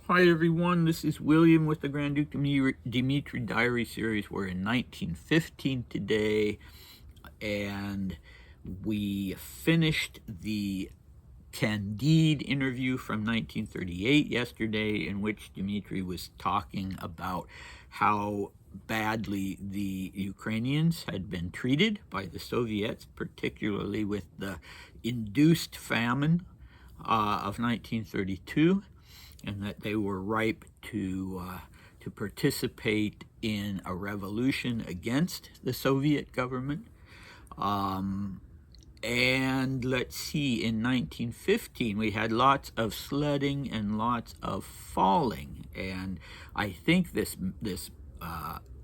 Hi everyone, this is William with the Grand Duke Dmitri Diary Series. We're in 1915 today, and we finished the Candide interview from 1938 yesterday, in which Dmitri was talking about how badly the Ukrainians had been treated by the Soviets, particularly with the induced famine of 1932, and that they were ripe to participate in a revolution against the Soviet government. And let's see, in 1915, we had lots of sledding and lots of falling. And I think this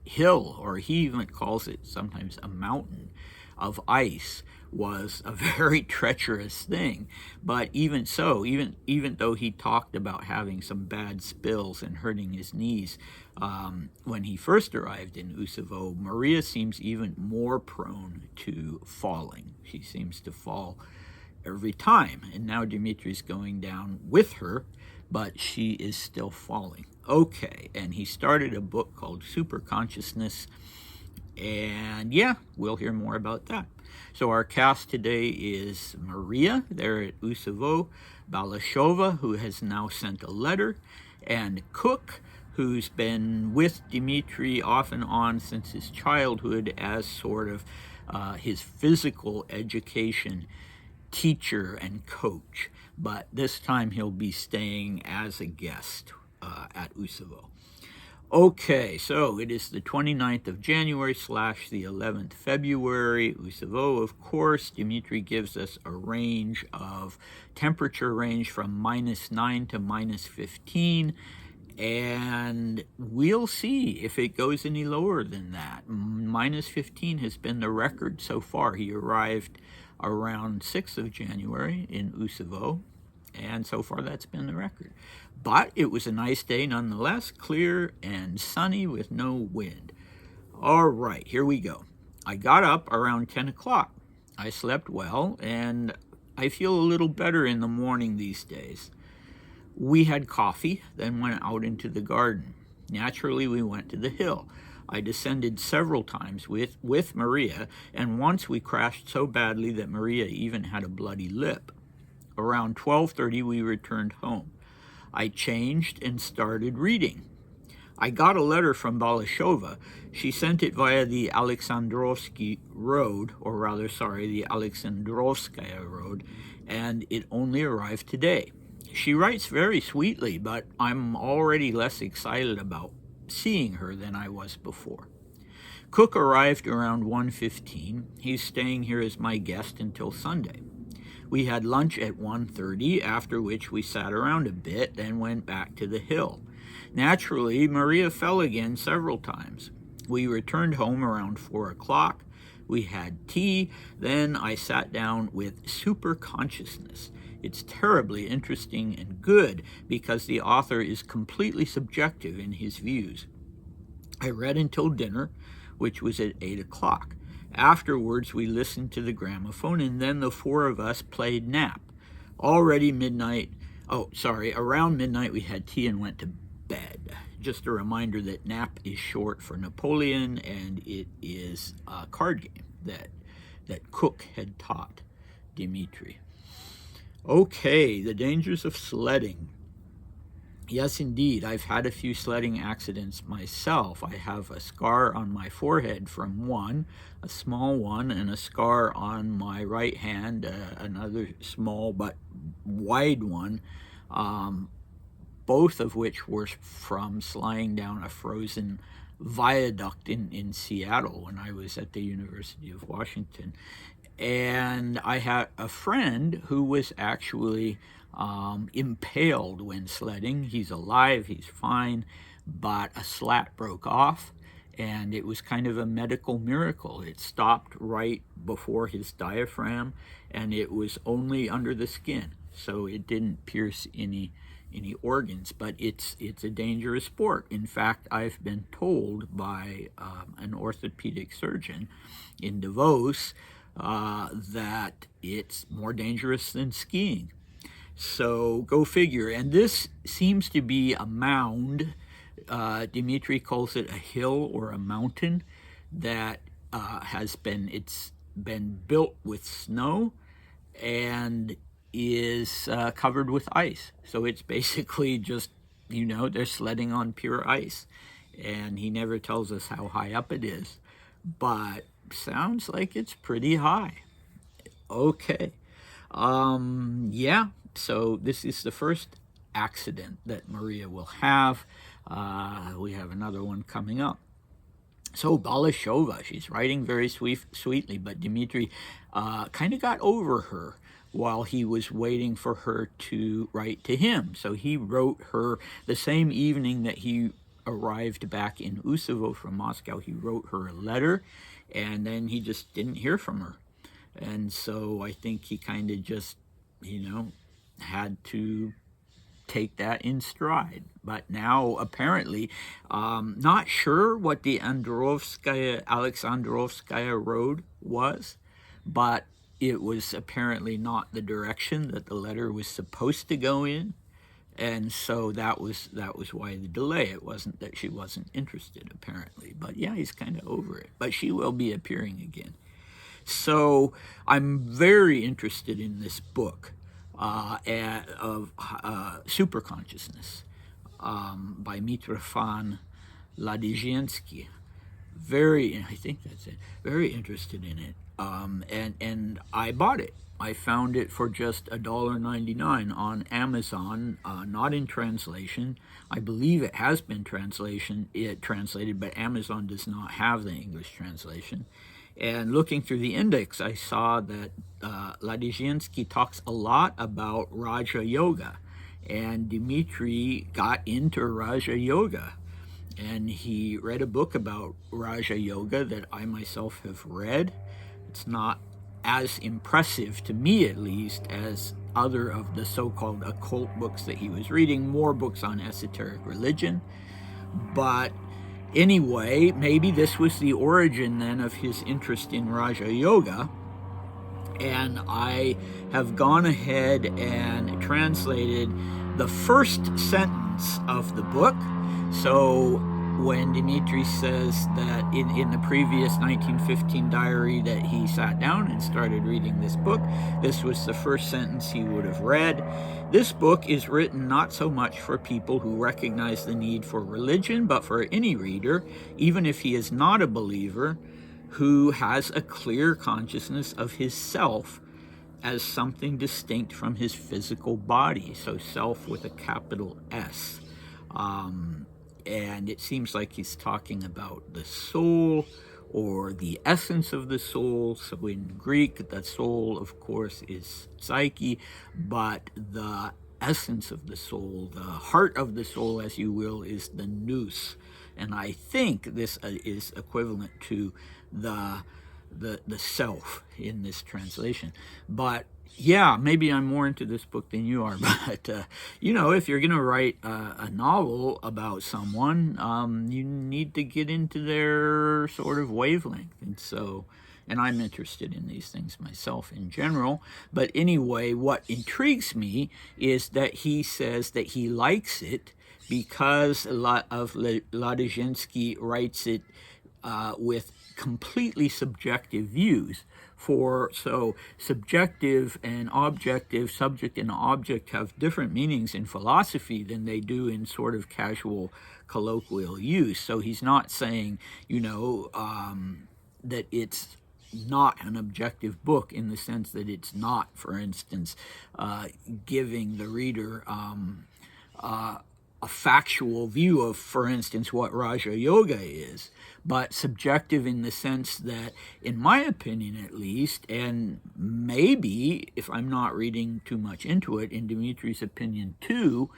hill, or he even calls it sometimes a mountain of ice, was a very treacherous thing. But even so, even though he talked about having some bad spills and hurting his knees when he first arrived in Usovo, Maria seems even more prone to falling. She seems to fall every time, and now Dimitri's going down with her, but she is still falling. Okay, and he started a book called Super Consciousness, and yeah, we'll hear more about that. So our cast today is Maria, there at Usovo, Balashova, who has now sent a letter, and Cook, who's been with Dmitri off and on since his childhood as sort of his physical education teacher and coach. But this time he'll be staying as a guest at Usovo. Okay, so it is the 29th of January / the 11th February. Usovo, of course. Dmitri gives us a range of temperature range from -9 to -15. And we'll see if it goes any lower than that. -15 has been the record so far. He arrived around 6th of January in Usovo, and so far that's been the record. But it was a nice day nonetheless, clear and sunny with no wind. All right, here we go. I got up around 10 o'clock. I slept well, and I feel a little better in the morning these days. We had coffee, then went out into the garden. Naturally, we went to the hill. I descended several times with Maria, and once we crashed so badly that Maria even had a bloody lip. Around 12:30, we returned home. I changed and started reading. I got a letter from Balashova. She sent it via the Alexandrovsky Road, the Alexandrovskaya Road, and it only arrived today. She writes very sweetly, but I'm already less excited about seeing her than I was before. Cook arrived around 1:15. He's staying here as my guest until Sunday. We had lunch at 1:30, after which we sat around a bit, then went back to the hill. Naturally, Maria fell again several times. We returned home around 4 o'clock. We had tea, then I sat down with Super Consciousness. It's terribly interesting and good because the author is completely subjective in his views. I read until dinner, which was at 8 o'clock. Afterwards, we listened to the gramophone, and then the four of us played Nap. Around midnight we had tea and went to bed. Just a reminder that Nap is short for Napoleon, and it is a card game that Cook had taught Dmitri. Okay, the dangers of sledding. Yes, indeed, I've had a few sledding accidents myself. I have a scar on my forehead from one, a small one, and a scar on my right hand, another small but wide one, both of which were from sliding down a frozen viaduct in Seattle when I was at the University of Washington. And I had a friend who was actually impaled when sledding. He's alive, he's fine, but a slat broke off, and it was kind of a medical miracle. It stopped right before his diaphragm, and it was only under the skin, so it didn't pierce any organs. But it's a dangerous sport. In fact, I've been told by an orthopedic surgeon in Davos that it's more dangerous than skiing. So go figure. And this seems to be a mound. Dmitri calls it a hill or a mountain that it's been built with snow and is covered with ice. So it's basically just, they're sledding on pure ice. And he never tells us how high up it is, but sounds like it's pretty high. Okay. Yeah, so this is the first accident that Maria will have. We have another one coming up. So Balashova, she's writing very sweetly, but Dmitri kind of got over her while he was waiting for her to write to him. So he wrote her the same evening that he arrived back in Usovo from Moscow. He wrote her a letter, and then he just didn't hear from her. And so I think he kind of just, had to take that in stride. But now, apparently, not sure what the Alexandrovskaya Road was, but it was apparently not the direction that the letter was supposed to go in. And so that was why the delay. It wasn't that she wasn't interested, apparently. But yeah, he's kind of over it. But she will be appearing again. So I'm very interested in this book of Superconsciousness by Mitrofan Ladizhinsky. I think that's it. Very interested in it, and I bought it. I found it for just $1.99 on Amazon, not in translation. I believe it has been translated, but Amazon does not have the English translation. And looking through the index, I saw that Ladizhinsky talks a lot about Raja Yoga, and Dmitri got into Raja Yoga. And he read a book about Raja Yoga that I myself have read. It's not as impressive, to me at least, as other of the so-called occult books that he was reading, more books on esoteric religion. But anyway, maybe this was the origin then of his interest in Raja Yoga. And I have gone ahead and translated the first sentence of the book. So when Dmitri says that in the previous 1915 diary that he sat down and started reading this book, this was the first sentence he would have read. This book is written not so much for people who recognize the need for religion, but for any reader, even if he is not a believer, who has a clear consciousness of his self as something distinct from his physical body. So self with a capital S. And it seems like he's talking about the soul or the essence of the soul. So in Greek, the soul, of course, is psyche, but the essence of the soul, the heart of the soul, as you will, is the nous. And I think this is equivalent to the self in this translation. But yeah, maybe I'm more into this book than you are. But, if you're going to write a novel about someone, you need to get into their sort of wavelength. And I'm interested in these things myself in general. But anyway, what intrigues me is that he says that he likes it because Ladizhinsky writes it with completely subjective views. So subjective and objective, subject and object, have different meanings in philosophy than they do in sort of casual colloquial use. So he's not saying, that it's not an objective book in the sense that it's not, for instance, giving the reader a factual view of, for instance, what Raja Yoga is, but subjective in the sense that, in my opinion at least, and maybe, if I'm not reading too much into it, in Dmitri's opinion too,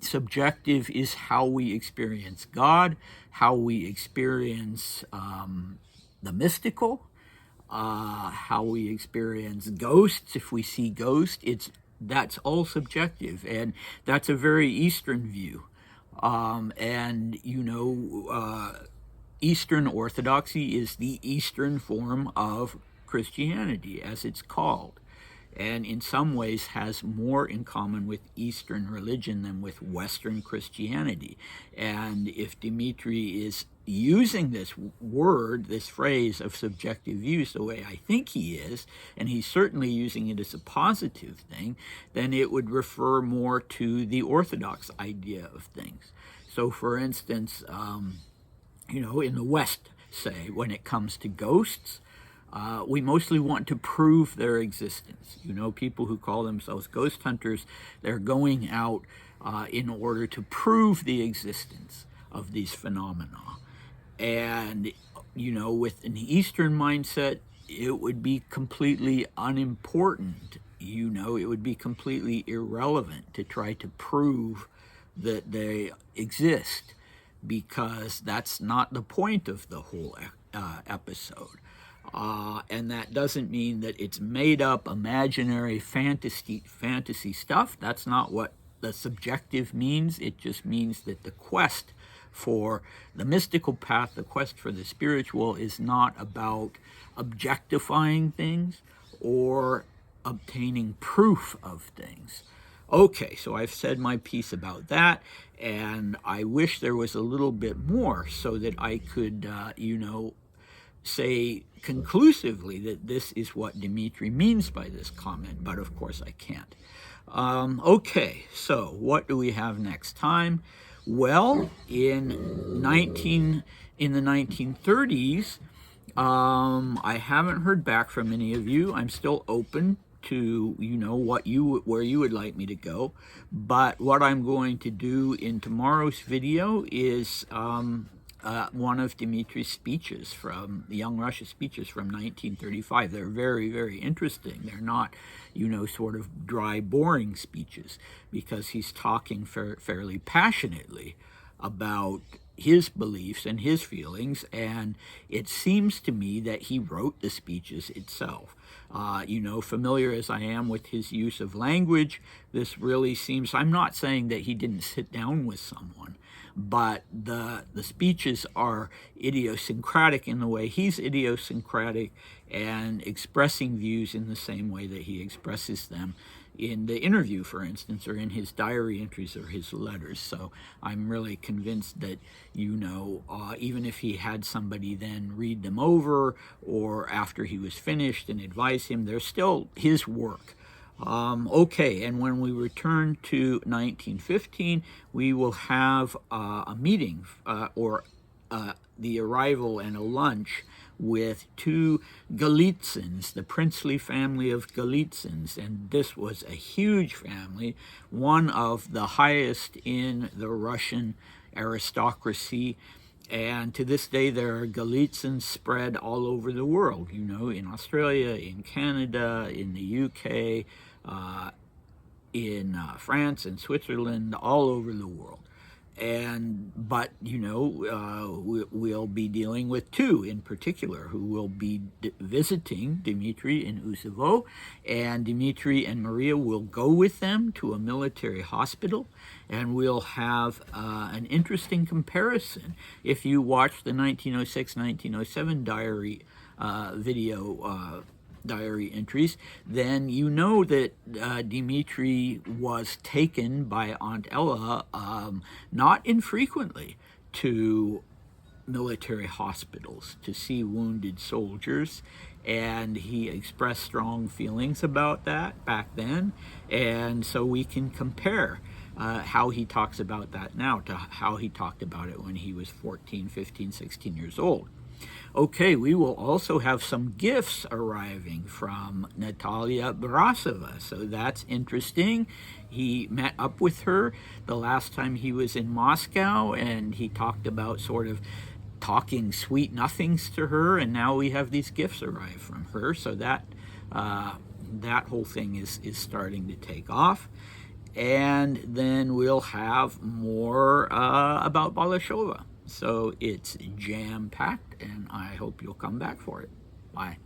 subjective is how we experience God, how we experience the mystical, how we experience ghosts. If we see ghosts, that's all subjective, and that's a very Eastern view. Eastern Orthodoxy is the Eastern form of Christianity, as it's called. and in some ways has more in common with Eastern religion than with Western Christianity. And if Dmitri is using this word, this phrase of subjective views the way I think he is, and he's certainly using it as a positive thing, then it would refer more to the Orthodox idea of things. So for instance, in the West, say, when it comes to ghosts, we mostly want to prove their existence. People who call themselves ghost hunters, they're going out in order to prove the existence of these phenomena. And, with an Eastern mindset, it would be completely unimportant. It would be completely irrelevant to try to prove that they exist, because that's not the point of the whole episode. And that doesn't mean that it's made up, imaginary, fantasy stuff. That's not what the subjective means. It just means that the quest for the mystical path, the quest for the spiritual, is not about objectifying things or obtaining proof of things. Okay, so I've said my piece about that, and I wish there was a little bit more so that I could, say conclusively that this is what Dmitri means by this comment, but of course I can't. Okay, so what do we have next time? Well, in the 1930s, I haven't heard back from any of you. I'm still open to where you would like me to go, but what I'm going to do in tomorrow's video is one of Dmitri's speeches, from the Young Russia speeches from 1935. They're very, very interesting. They're not, sort of dry, boring speeches, because he's talking fairly passionately about his beliefs and his feelings, and it seems to me that he wrote the speeches itself. Familiar as I am with his use of language, this really seems, I'm not saying that he didn't sit down with someone, but the speeches are idiosyncratic in the way he's idiosyncratic, and expressing views in the same way that he expresses them in the interview, for instance, or in his diary entries or his letters. So I'm really convinced that, even if he had somebody then read them over, or after he was finished and advise him, they're still his work. Okay, and when we return to 1915, we will have a meeting or the arrival and a lunch with two Golitsins, the princely family of Golitsins, and this was a huge family, one of the highest in the Russian aristocracy, and to this day there are Golitsins spread all over the world, in Australia, in Canada, in the UK, in France and Switzerland, all over the world. But we'll be dealing with two in particular who will be visiting Dmitri in Usovo, and Dmitri and Maria will go with them to a military hospital, and we'll have an interesting comparison. If you watch the 1906-1907 diary diary entries, then you know that Dmitri was taken by Aunt Ella not infrequently to military hospitals to see wounded soldiers, and he expressed strong feelings about that back then, and so we can compare how he talks about that now to how he talked about it when he was 14, 15, 16 years old. Okay, we will also have some gifts arriving from Natalia Brasova, so that's interesting. He met up with her the last time he was in Moscow, and he talked about sort of talking sweet nothings to her, and now we have these gifts arrive from her, so that whole thing is starting to take off. And then we'll have more about Balashova. So it's jam-packed, and I hope you'll come back for it. Bye.